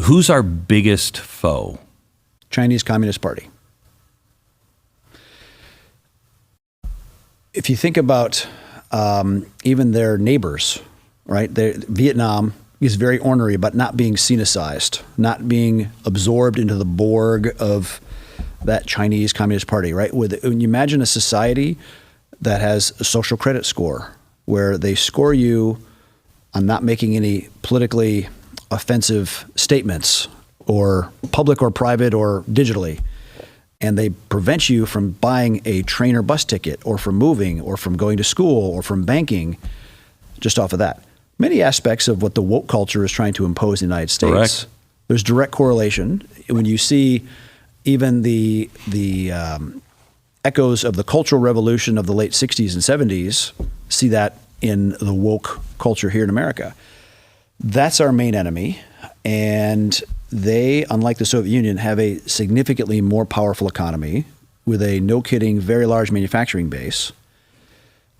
Who's our biggest foe? Chinese Communist Party. If you think about even their neighbors, right? Vietnam is very ornery about not being Sinicized, not being absorbed into the Borg of that Chinese Communist Party, right? When you imagine a society that has a social credit score, where they score you on not making any politically offensive statements, or public or private or digitally, and they prevent you from buying a train or bus ticket, or from moving, or from going to school, or from banking, just off of that. Many aspects of what the woke culture is trying to impose in the United States. Correct. There's direct correlation. When you see even the echoes of the Cultural Revolution of the late 60s and 70s, see that in the woke culture here in America. That's our main enemy. And they, unlike the Soviet Union, have a significantly more powerful economy with a, no kidding, very large manufacturing base.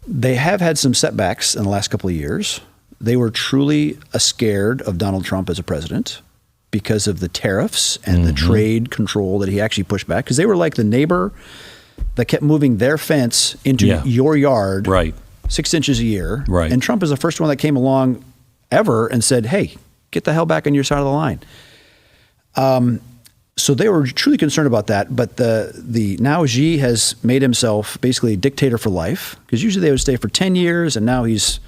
They have had some setbacks in the last couple of years. They were truly scared of Donald Trump as a president because of the tariffs and the trade control that he actually pushed back. Because they were like the neighbor that kept moving their fence into your yard 6 inches a year. Right. And Trump is the first one that came along ever and said, hey, get the hell back on your side of the line. So they were truly concerned about that. But the now Xi has made himself basically a dictator for life, because usually they would stay for 10 years, and now he's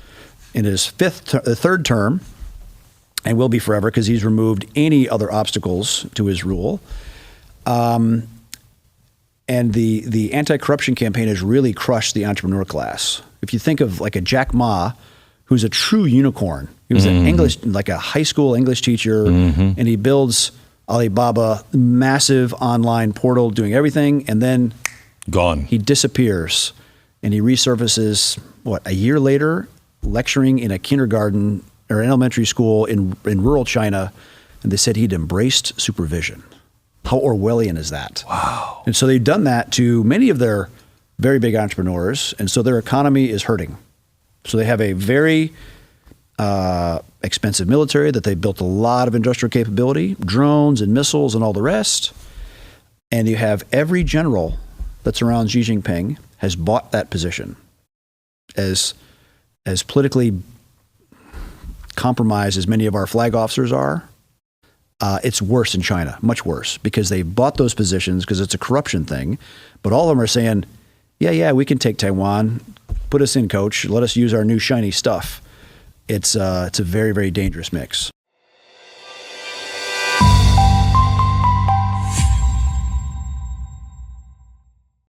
in his third term, and will be forever because he's removed any other obstacles to his rule. And the anti-corruption campaign has really crushed the entrepreneur class. If you think of like a Jack Ma, who's a true unicorn. He was an English, like a high school English teacher, and he builds Alibaba, massive online portal, doing everything, and then gone. He disappears, and he resurfaces, a year later, lecturing in a kindergarten or an elementary school in rural China, and they said he'd embraced supervision. How Orwellian is that? Wow. And so they've done that to many of their very big entrepreneurs, and so their economy is hurting. So they have a very expensive military that they built a lot of industrial capability, drones and missiles and all the rest. And you have every general that's around Xi Jinping has bought that position. As politically compromised as many of our flag officers are, it's worse in China, much worse, because they bought those positions because it's a corruption thing. But all of them are saying, yeah, we can take Taiwan. Put us in, coach. Let us use our new shiny stuff. It's a very, very dangerous mix.